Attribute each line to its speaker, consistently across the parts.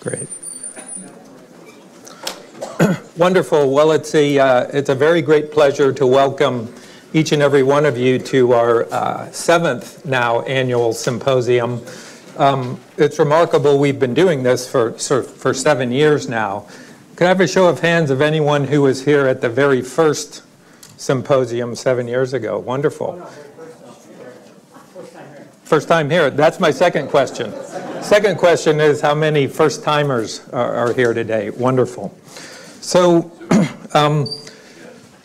Speaker 1: Great. Wonderful. Well, it's a very great pleasure to welcome each and every one of you to our seventh now annual symposium. It's remarkable we've been doing this for 7 years now. Could I have a show of hands of anyone who was here at the very first symposium 7 years ago? Wonderful. First time here. That's my second question. Second question is how many first-timers are here today? Wonderful. So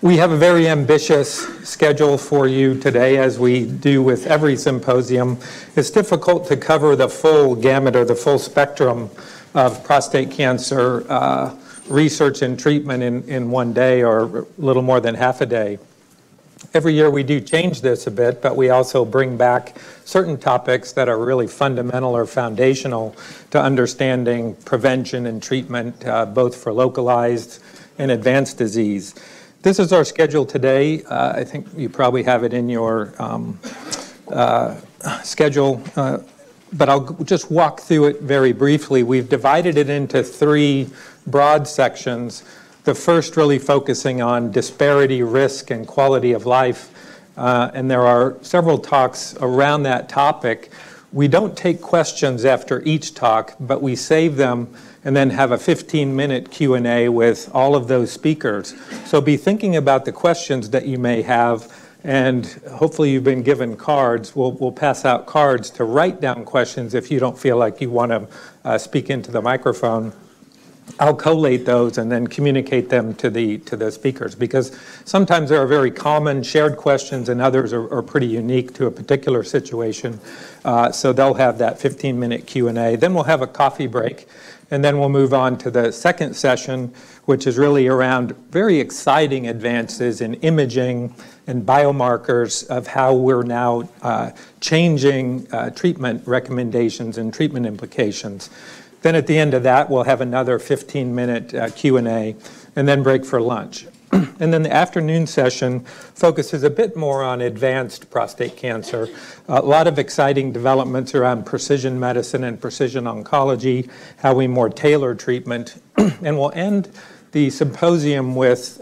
Speaker 1: we have a very ambitious schedule for you today, as we do with every symposium. It's difficult to cover the full gamut or the full spectrum of prostate cancer research and treatment in one day or a little more than half a day. Every year we do change this a bit, but we also bring back certain topics that are really fundamental or foundational to understanding prevention and treatment, both for localized and advanced disease. This is our schedule today. I think you probably have it in your schedule, but I'll just walk through it very briefly. We've divided it into three broad sections. The first really focusing on disparity, risk, and quality of life. And there are several talks around that topic. We don't take questions after each talk, but we save them and then have a 15-minute Q&A with all of those speakers. So be thinking about the questions that you may have, and hopefully you've been given cards. We'll pass out cards to write down questions if you don't feel like you want to speak into the microphone. I'll collate those and then communicate them to the speakers, because sometimes there are very common shared questions and others are pretty unique to a particular situation. So they'll have that 15-minute Q&A. Then we'll have a coffee break, and then we'll move on to the second session, which is really around very exciting advances in imaging and biomarkers of how we're now changing treatment recommendations and treatment implications. Then at the end of that, we'll have another 15-minute Q&A, and then break for lunch. And then the afternoon session focuses a bit more on advanced prostate cancer. A lot of exciting developments around precision medicine and precision oncology, how we more tailor treatment. And we'll end the symposium with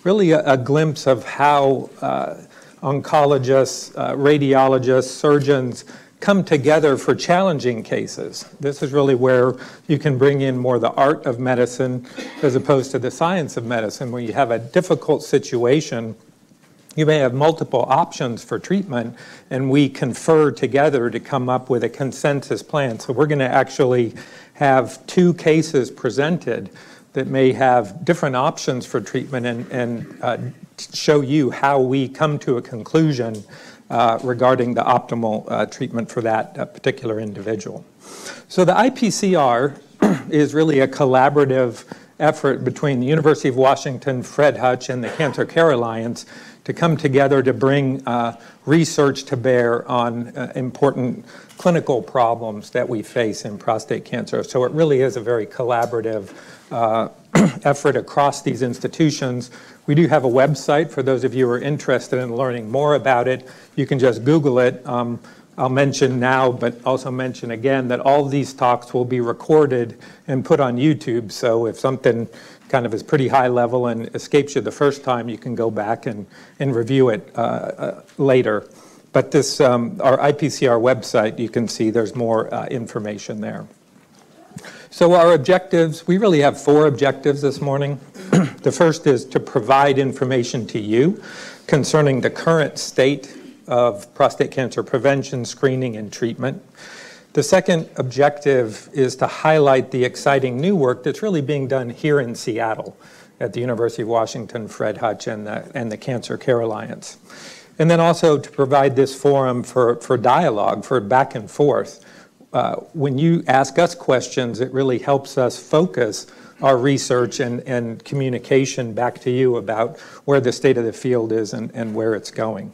Speaker 1: really a glimpse of how oncologists, radiologists, surgeons come together for challenging cases. This is really where you can bring in more the art of medicine as opposed to the science of medicine. Where you have a difficult situation, you may have multiple options for treatment, and we confer together to come up with a consensus plan. So we're going to actually have two cases presented that may have different options for treatment and show you how we come to a conclusion regarding the optimal treatment for that particular individual. So the IPCR is really a collaborative effort between the University of Washington, Fred Hutch, and the Cancer Care Alliance to come together to bring research to bear on important clinical problems that we face in prostate cancer. So it really is a very collaborative effort across these institutions. We do have a website for those of you who are interested in learning more about it. You can just Google it. I'll mention now, but also mention again, that all these talks will be recorded and put on YouTube. So if something kind of is pretty high level and escapes you the first time, you can go back and review it later. But this, our IPCR website, you can see there's more information there. So our objectives, we really have 4 objectives this morning. The first is to provide information to you concerning the current state of prostate cancer prevention, screening, and treatment. The second objective is to highlight the exciting new work that's really being done here in Seattle at the University of Washington, Fred Hutch, and the Cancer Care Alliance. And then also to provide this forum for dialogue, for back and forth. When you ask us questions, it really helps us focus our research and communication back to you about where the state of the field is and where it's going.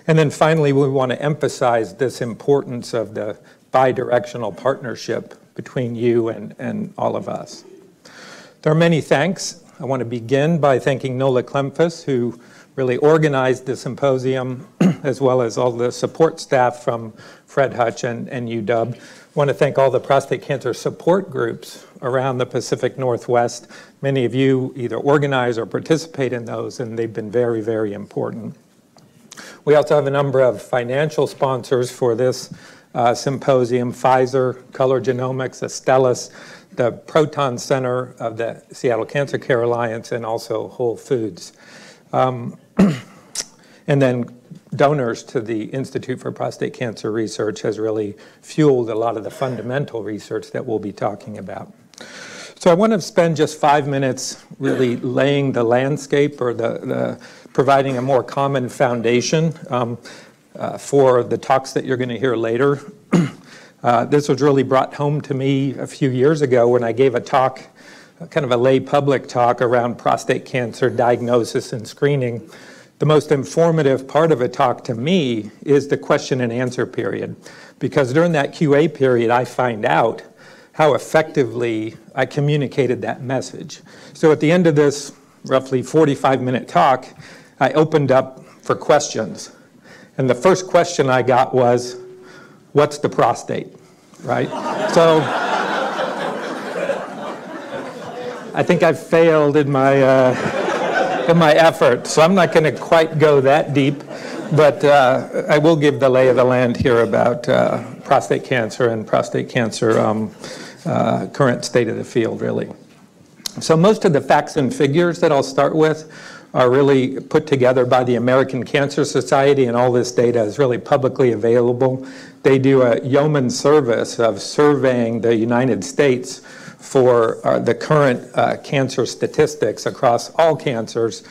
Speaker 1: And then finally, we want to emphasize this importance of the bi-directional partnership between you and all of us. There are many thanks. I want to begin by thanking Nola Klemfus, who really organized the symposium, as well as all the support staff from Fred Hutch and UW. I want to thank all the prostate cancer support groups around the Pacific Northwest. Many of you either organize or participate in those, and they've been very, very important. We also have a number of financial sponsors for this symposium: Pfizer, Color Genomics, Astellas, the Proton Center of the Seattle Cancer Care Alliance, and also Whole Foods. And then donors to the Institute for Prostate Cancer Research has really fueled a lot of the fundamental research that we'll be talking about. So I want to spend just 5 minutes really laying the landscape, or providing a more common foundation for the talks that you're going to hear later. This was really brought home to me a few years ago when I gave a talk, kind of a lay public talk around prostate cancer diagnosis and screening. The most informative part of a talk to me is the question and answer period, because during that QA period, I find out how effectively I communicated that message. So at the end of this roughly 45-minute talk, I opened up for questions. And the first question I got was, what's the prostate, right? So I think I've failed in my effort, so I'm not going to quite go that deep, but I will give the lay of the land here about prostate cancer and prostate cancer current state of the field, really. So most of the facts and figures that I'll start with are really put together by the American Cancer Society, and all this data is really publicly available. They do a yeoman service of surveying the United States for the current cancer statistics across all cancers,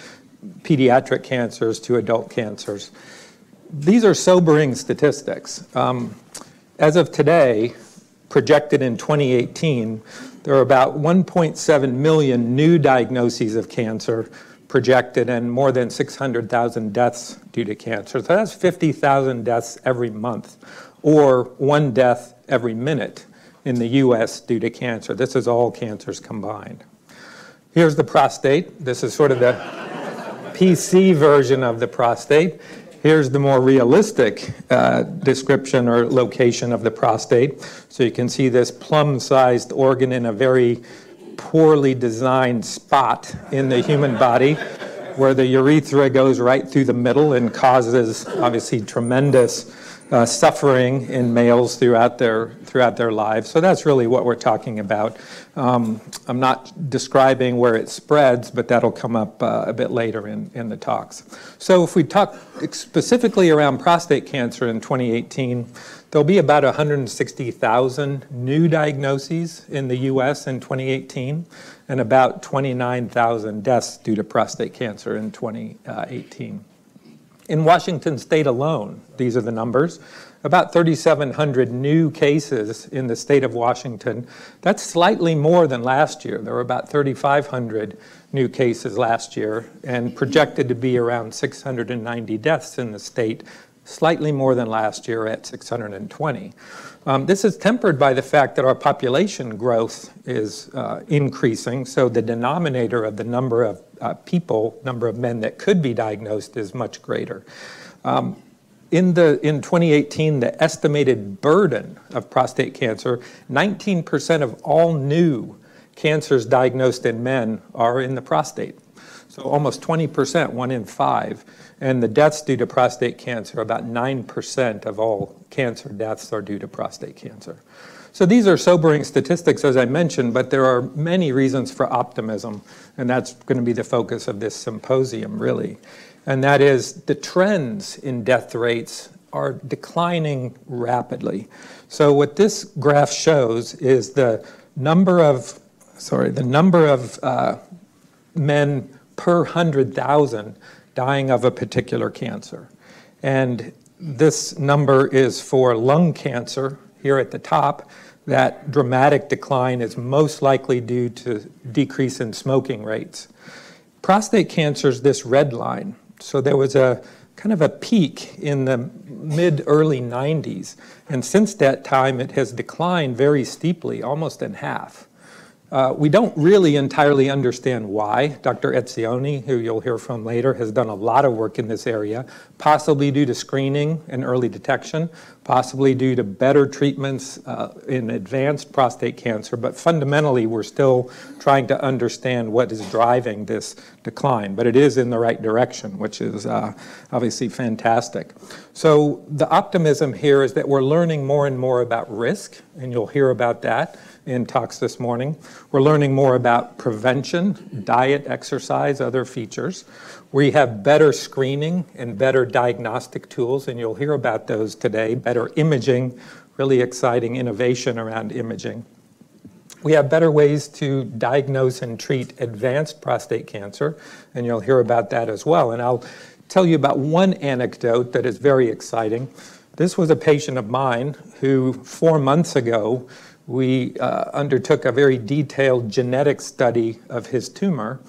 Speaker 1: pediatric cancers to adult cancers. These are sobering statistics. As of today, projected in 2018, there are about 1.7 million new diagnoses of cancer projected, and more than 600,000 deaths due to cancer. So that's 50,000 deaths every month, or 1 death every minute in the US due to cancer. This is all cancers combined. Here's the prostate. This is sort of the PC version of the prostate. Here's the more realistic description or location of the prostate. So you can see this plum-sized organ in a very poorly designed spot in the human body, where the urethra goes right through the middle and causes, obviously, tremendous suffering in males throughout their lives. So that's really what we're talking about. I'm not describing where it spreads, but that'll come up a bit later in the talks. So if we talk specifically around prostate cancer in 2018, there'll be about 160,000 new diagnoses in the US in 2018, and about 29,000 deaths due to prostate cancer in 2018. In Washington state alone, these are the numbers, about 3,700 new cases in the state of Washington. That's slightly more than last year. There were about 3,500 new cases last year, and projected to be around 690 deaths in the state, slightly more than last year at 620. This is tempered by the fact that our population growth is increasing, so the denominator of the number of number of men that could be diagnosed is much greater. In 2018, the estimated burden of prostate cancer, 19% of all new cancers diagnosed in men are in the prostate. So almost 20%, 1 in 5. And the deaths due to prostate cancer, about 9% of all cancer deaths are due to prostate cancer. So these are sobering statistics, as I mentioned, but there are many reasons for optimism, and that's going to be the focus of this symposium, really. And that is the trends in death rates are declining rapidly. So what this graph shows is the number of men per 100,000 dying of a particular cancer. And this number is for lung cancer here at the top. That dramatic decline is most likely due to decrease in smoking rates. Prostate cancer is this red line. So there was a kind of a peak in the mid-early 90s. And since that time, it has declined very steeply, almost in half. We don't really entirely understand why. Dr. Etzioni, who you'll hear from later, has done a lot of work in this area, possibly due to screening and early detection, possibly due to better treatments in advanced prostate cancer, but fundamentally we're still trying to understand what is driving this decline. But it is in the right direction, which is obviously fantastic. So the optimism here is that we're learning more and more about risk, and you'll hear about that in talks this morning. We're learning more about prevention, diet, exercise, other features. We have better screening and better diagnostic tools, and you'll hear about those today. Better imaging, really exciting innovation around imaging. We have better ways to diagnose and treat advanced prostate cancer, and you'll hear about that as well. And I'll tell you about one anecdote that is very exciting. This was a patient of mine who 4 months ago we undertook a very detailed genetic study of his tumor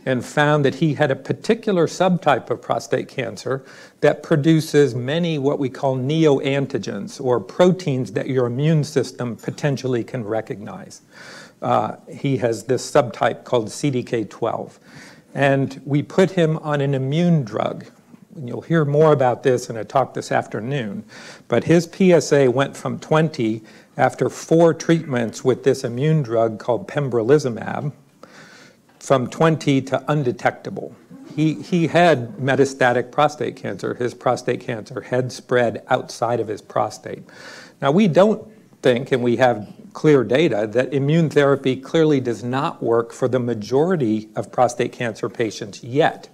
Speaker 1: and found that he had a particular subtype of prostate cancer that produces many what we call neoantigens, or proteins that your immune system potentially can recognize. He has this subtype called CDK12. And we put him on an immune drug. And you'll hear more about this in a talk this afternoon. But his PSA went from 20 after 4 treatments with this immune drug called pembrolizumab, from 20 to undetectable. He had metastatic prostate cancer. His prostate cancer had spread outside of his prostate. Now, we don't think, and we have clear data, that immune therapy clearly does not work for the majority of prostate cancer patients yet.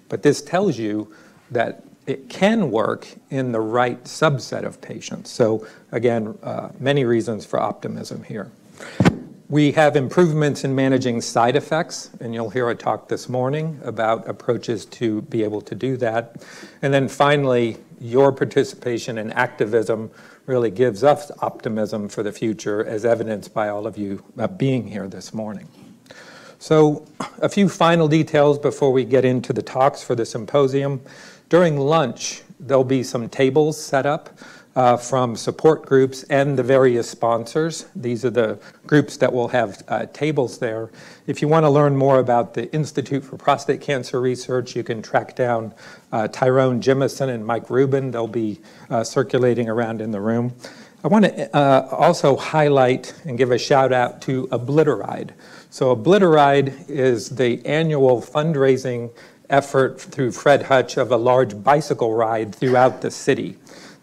Speaker 1: But this tells you that it can work in the right subset of patients. So again, many reasons for optimism here. We have improvements in managing side effects, and you'll hear a talk this morning about approaches to be able to do that. And then finally, your participation and activism really gives us optimism for the future, as evidenced by all of you being here this morning. So a few final details before we get into the talks for the symposium. During lunch, there'll be some tables set up from support groups and the various sponsors. These are the groups that will have tables there. If you want to learn more about the Institute for Prostate Cancer Research, you can track down Tyrone Jimison and Mike Rubin. They'll be circulating around in the room. I want to also highlight and give a shout out to Obliteride. So Obliteride is the annual fundraising effort through Fred Hutch of a large bicycle ride throughout the city.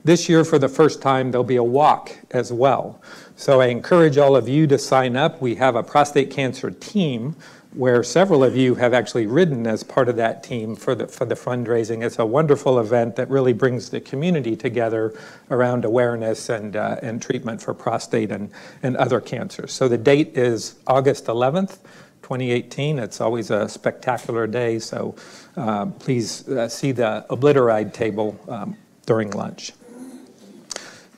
Speaker 1: This year, for the first time, there'll be a walk as well. So I encourage all of you to sign up. We have a prostate cancer team where several of you have actually ridden as part of that team for the fundraising. It's a wonderful event that really brings the community together around awareness and treatment for prostate and other cancers. So the date is August 11th. 2018. It's always a spectacular day, so please see the Obliteride table during lunch.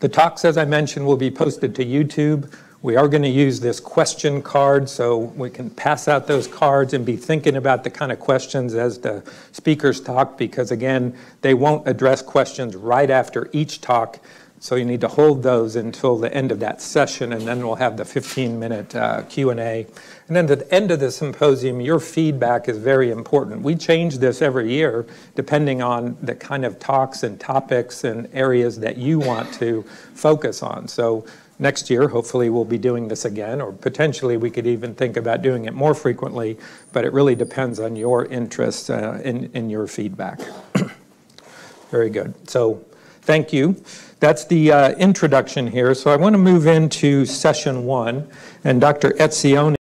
Speaker 1: The talks, as I mentioned, will be posted to YouTube. We are going to use this question card so we can pass out those cards and be thinking about the kind of questions as the speakers talk, because again, they won't address questions right after each talk. So you need to hold those until the end of that session, and then we'll have the 15-minute Q&A. And then at the end of the symposium, your feedback is very important. We change this every year depending on the kind of talks and topics and areas that you want to focus on. So next year, hopefully, we'll be doing this again, or potentially we could even think about doing it more frequently, but it really depends on your interests in your feedback. Very good. So thank you. That's the introduction here. So I want to move into session 1, and Dr. Etzioni